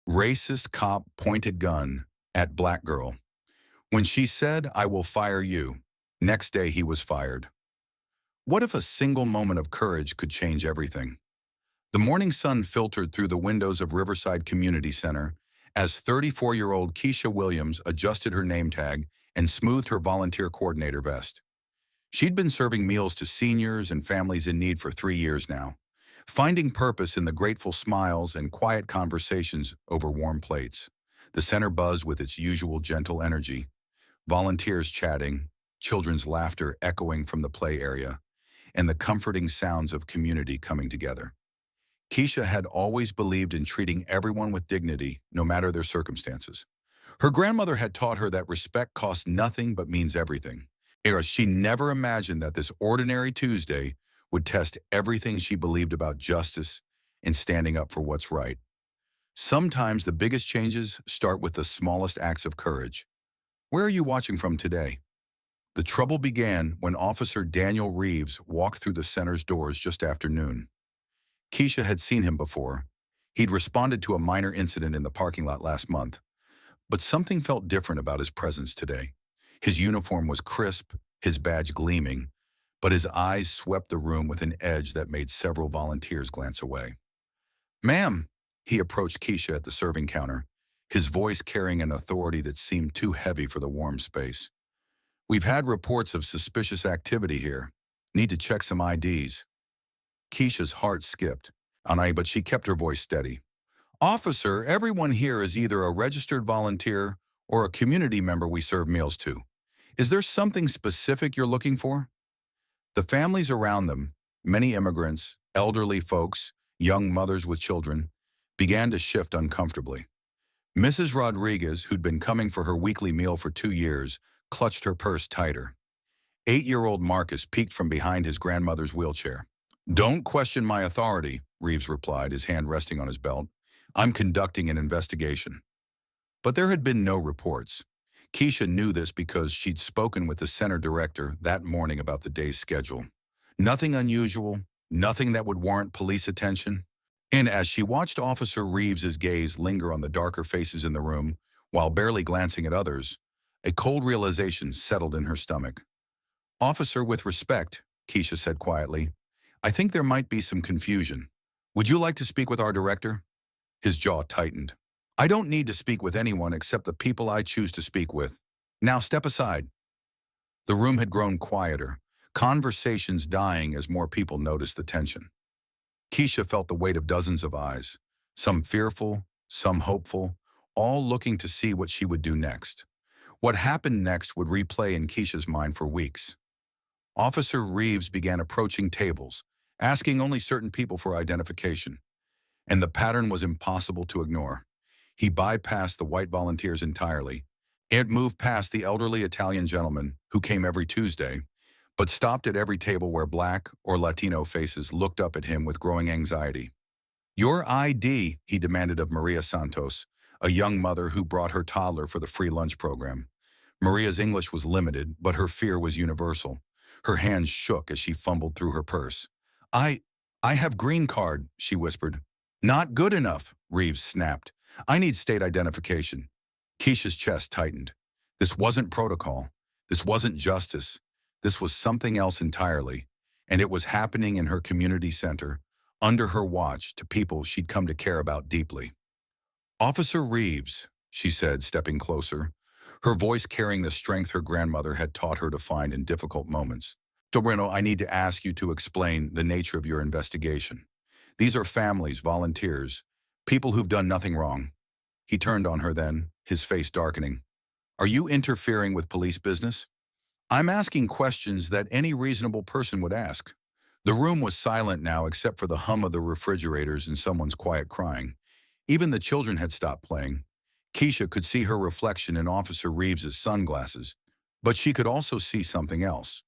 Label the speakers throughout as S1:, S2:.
S1: Racist cop pointed gun at black girl. When she said, "I will fire you," next day he was fired. What if a single moment of courage could change everything? The morning sun filtered through the windows of Riverside Community Center as 34-year-old Keisha Williams adjusted her name tag and smoothed her volunteer coordinator vest. She'd been serving meals to seniors and families in need for 3 years now, finding purpose in the grateful smiles and quiet conversations over warm plates. The center buzzed with its usual gentle energy, volunteers chatting, children's laughter echoing from the play area, and the comforting sounds of community coming together. Keisha had always believed in treating everyone with dignity, no matter their circumstances. Her grandmother had taught her that respect costs nothing but means everything. She never imagined that this ordinary Tuesday would test everything she believed about justice and standing up for what's right. Sometimes the biggest changes start with the smallest acts of courage. Where are you watching from today? The trouble began when Officer Daniel Reeves walked through the center's doors just after noon. Keisha had seen him before. He'd responded to a minor incident in the parking lot last month, but something felt different about his presence today. His uniform was crisp, his badge gleaming, but his eyes swept the room with an edge that made several volunteers glance away. "Ma'am," he approached Keisha at the serving counter, his voice carrying an authority that seemed too heavy for the warm space. "We've had reports of suspicious activity here. Need to check some IDs." Keisha's heart skipped, but she kept her voice steady. "Officer, everyone here is either a registered volunteer or a community member we serve meals to. Is there something specific you're looking for?" The families around them, many immigrants, elderly folks, young mothers with children, began to shift uncomfortably. Mrs. Rodriguez, who'd been coming for her weekly meal for 2 years, clutched her purse tighter. 8-year-old Marcus peeked from behind his grandmother's wheelchair. "Don't question my authority," Reeves replied, his hand resting on his belt. "I'm conducting an investigation." But there had been no reports. Keisha knew this because she'd spoken with the center director that morning about the day's schedule. Nothing unusual, nothing that would warrant police attention. And as she watched Officer Reeves's gaze linger on the darker faces in the room, while barely glancing at others, a cold realization settled in her stomach. "Officer, with respect," Keisha said quietly, "I think there might be some confusion. Would you like to speak with our director?" His jaw tightened. "I don't need to speak with anyone except the people I choose to speak with. Now step aside." The room had grown quieter, conversations dying as more people noticed the tension. Keisha felt the weight of dozens of eyes, some fearful, some hopeful, all looking to see what she would do next. What happened next would replay in Keisha's mind for weeks. Officer Reeves began approaching tables, asking only certain people for identification, and the pattern was impossible to ignore. He bypassed the white volunteers entirely. It moved past the elderly Italian gentleman who came every Tuesday, but stopped at every table where Black or Latino faces looked up at him with growing anxiety. "Your ID," he demanded of Maria Santos, a young mother who brought her toddler for the free lunch program. Maria's English was limited, but her fear was universal. Her hands shook as she fumbled through her purse. I have green card," she whispered. "Not good enough," Reeves snapped. "I need state identification." Keisha's chest tightened. This wasn't protocol. This wasn't justice. This was something else entirely, and it was happening in her community center, under her watch, to people she'd come to care about deeply. "Officer Reeves," she said, stepping closer, her voice carrying the strength her grandmother had taught her to find in difficult moments. "Torino, I need to ask you to explain the nature of your investigation. These are families, volunteers, people who've done nothing wrong." He turned on her then, his face darkening. "Are you interfering with police business?" "I'm asking questions that any reasonable person would ask." The room was silent now except for the hum of the refrigerators and someone's quiet crying. Even the children had stopped playing. Keisha could see her reflection in Officer Reeves's sunglasses, but she could also see something else.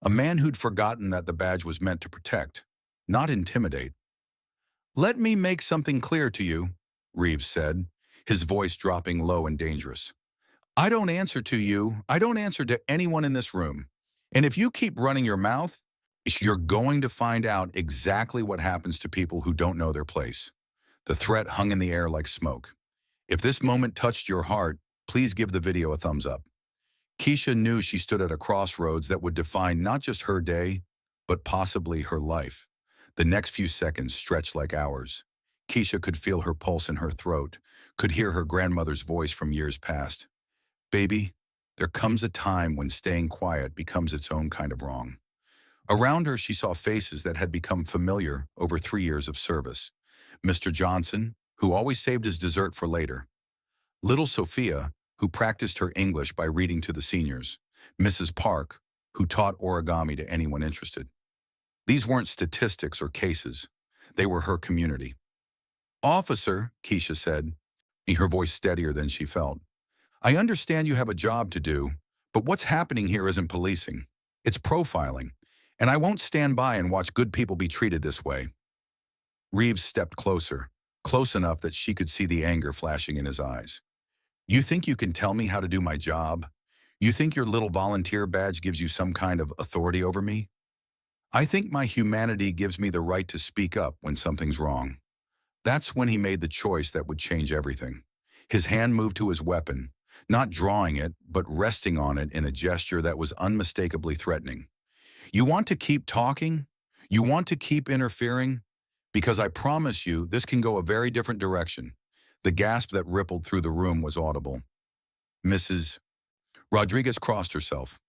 S1: A man who'd forgotten that the badge was meant to protect, not intimidate. "Let me make something clear to you," Reeves said, his voice dropping low and dangerous. "I don't answer to you. I don't answer to anyone in this room. And if you keep running your mouth, you're going to find out exactly what happens to people who don't know their place." The threat hung in the air like smoke. If this moment touched your heart, please give the video a thumbs up. Keisha knew she stood at a crossroads that would define not just her day, but possibly her life. The next few seconds stretched like hours. Keisha could feel her pulse in her throat, could hear her grandmother's voice from years past. Baby, there comes a time when staying quiet becomes its own kind of wrong. Around her, she saw faces that had become familiar over 3 years of service. Mr. Johnson, who always saved his dessert for later. Little Sophia, who practiced her English by reading to the seniors. Mrs. Park, who taught origami to anyone interested. These weren't statistics or cases. They were her community. Officer, Keisha said, her voice steadier than she felt. I understand you have a job to do, but what's happening here isn't policing. It's profiling, and I won't stand by and watch good people be treated this way. Reeves stepped closer, close enough that she could see the anger flashing in his eyes. You think you can tell me how to do my job? You think your little volunteer badge gives you some kind of authority over me? I think my humanity gives me the right to speak up when something's wrong. That's when he made the choice that would change everything. His hand moved to his weapon, not drawing it, but resting on it in a gesture that was unmistakably threatening. You want to keep talking? You want to keep interfering? Because I promise you, this can go a very different direction. The gasp that rippled through the room was audible. Mrs. Rodriguez crossed herself.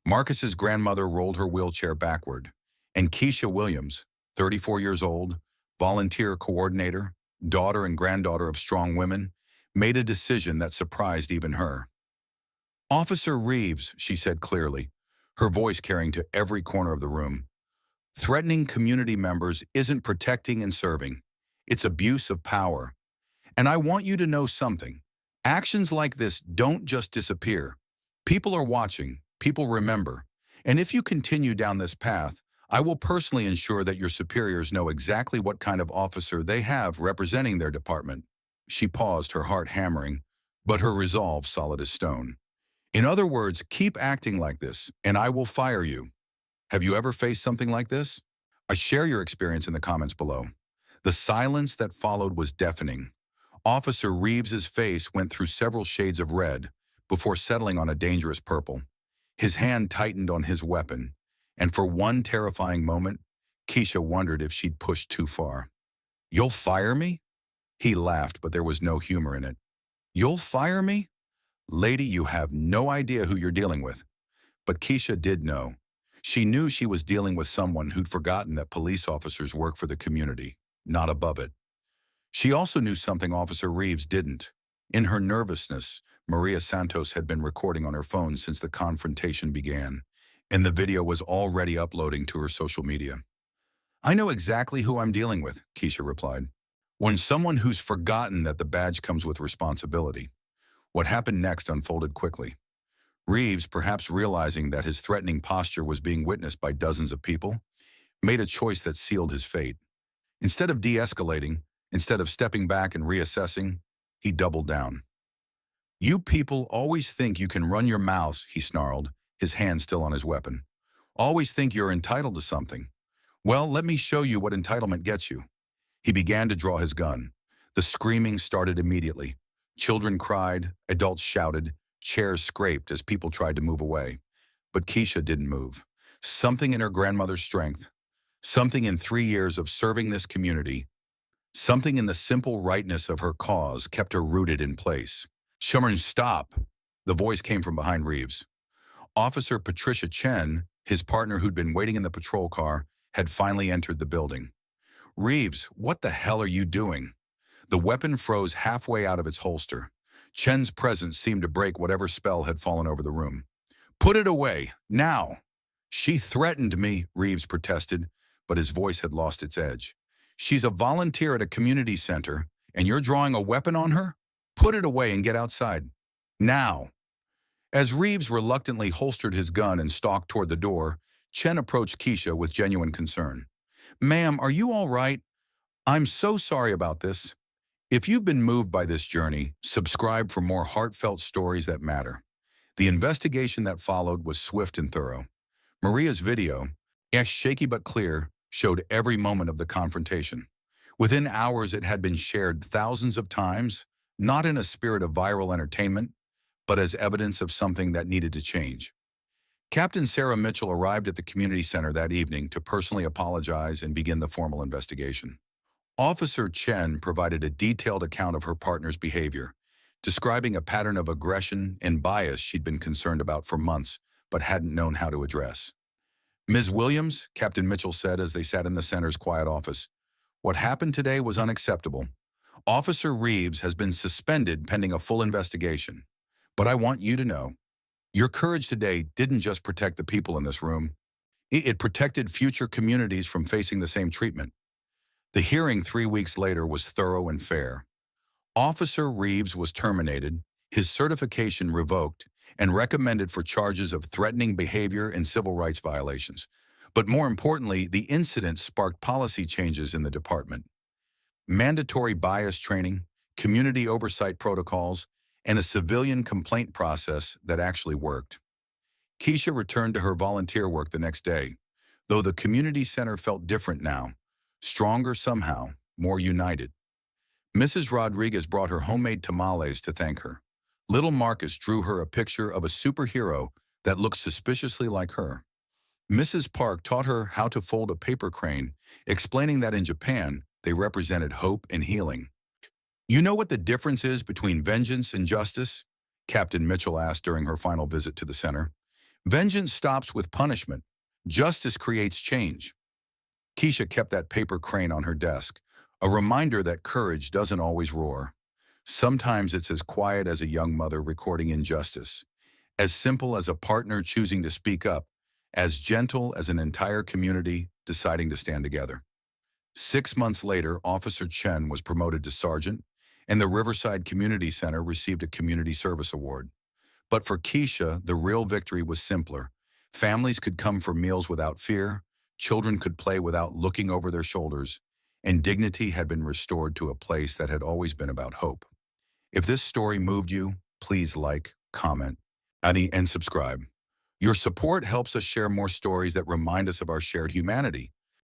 S1: Marcus's grandmother rolled her wheelchair backward, and Keisha Williams, 34 years old, volunteer coordinator, daughter and granddaughter of strong women, made a decision that surprised even her. Officer Reeves, she said clearly, her voice carrying to every corner of the room. Threatening community members isn't protecting and serving. It's abuse of power. And I want you to know something. Actions like this don't just disappear. People are watching, people remember. And if you continue down this path, I will personally ensure that your superiors know exactly what kind of officer they have representing their department. She paused, her heart hammering, but her resolve solid as stone. In other words, keep acting like this, and I will fire you. Have you ever faced something like this? Share your experience in the comments below. The silence that followed was deafening. Officer Reeves's face went through several shades of red before settling on a dangerous purple. His hand tightened on his weapon, and for one terrifying moment, Keisha wondered if she'd pushed too far. You'll fire me? He laughed, but there was no humor in it. You'll fire me? Lady, you have no idea who you're dealing with. But Keisha did know. She knew she was dealing with someone who'd forgotten that police officers work for the community, not above it. She also knew something Officer Reeves didn't. In her nervousness, Maria Santos had been recording on her phone since the confrontation began, and the video was already uploading to her social media. I know exactly who I'm dealing with, Keisha replied. When someone who's forgotten that the badge comes with responsibility. What happened next unfolded quickly. Reeves, perhaps realizing that his threatening posture was being witnessed by dozens of people, made a choice that sealed his fate. Instead of de-escalating, instead of stepping back and reassessing, he doubled down. You people always think you can run your mouths, he snarled, his hand still on his weapon. Always think you're entitled to something. Well, let me show you what entitlement gets you. He began to draw his gun. The screaming started immediately. Children cried, adults shouted, chairs scraped as people tried to move away. But Keisha didn't move. Something in her grandmother's strength, something in 3 years of serving this community, something in the simple rightness of her cause kept her rooted in place. Shumern, stop! The voice came from behind Reeves. Officer Patricia Chen, his partner who'd been waiting in the patrol car, had finally entered the building. Reeves, what the hell are you doing? The weapon froze halfway out of its holster. Chen's presence seemed to break whatever spell had fallen over the room. Put it away, now! She threatened me, Reeves protested, but his voice had lost its edge. She's a volunteer at a community center, and you're drawing a weapon on her? Put it away and get outside. Now! As Reeves reluctantly holstered his gun and stalked toward the door, Chen approached Keisha with genuine concern. Ma'am, are you all right? I'm so sorry about this. If you've been moved by this journey, subscribe for more heartfelt stories that matter. The investigation that followed was swift and thorough. Maria's video, yes, shaky but clear, showed every moment of the confrontation. Within hours, it had been shared thousands of times, not in a spirit of viral entertainment, but as evidence of something that needed to change. Captain Sarah Mitchell arrived at the community center that evening to personally apologize and begin the formal investigation. Officer Chen provided a detailed account of her partner's behavior, describing a pattern of aggression and bias she'd been concerned about for months but hadn't known how to address. Ms. Williams, Captain Mitchell said as they sat in the center's quiet office, "What happened today was unacceptable. Officer Reeves has been suspended pending a full investigation. But I want you to know, your courage today didn't just protect the people in this room. It protected future communities from facing the same treatment." The hearing 3 weeks later was thorough and fair. Officer Reeves was terminated, his certification revoked, and recommended for charges of threatening behavior and civil rights violations. But more importantly, the incident sparked policy changes in the department. Mandatory bias training, community oversight protocols, and a civilian complaint process that actually worked. Keisha returned to her volunteer work the next day, though the community center felt different now, stronger somehow, more united. Mrs. Rodriguez brought her homemade tamales to thank her. Little Marcus drew her a picture of a superhero that looked suspiciously like her. Mrs. Park taught her how to fold a paper crane, explaining that in Japan, they represented hope and healing. "You know what the difference is between vengeance and justice?" Captain Mitchell asked during her final visit to the center. "Vengeance stops with punishment. Justice creates change." Keisha kept that paper crane on her desk, a reminder that courage doesn't always roar. Sometimes it's as quiet as a young mother recording injustice, as simple as a partner choosing to speak up, as gentle as an entire community deciding to stand together. 6 months later, Officer Chen was promoted to sergeant, and the Riverside Community Center received a Community Service Award. But for Keisha, the real victory was simpler. Families could come for meals without fear, children could play without looking over their shoulders, and dignity had been restored to a place that had always been about hope. If this story moved you, please like, comment, and subscribe. Your support helps us share more stories that remind us of our shared humanity.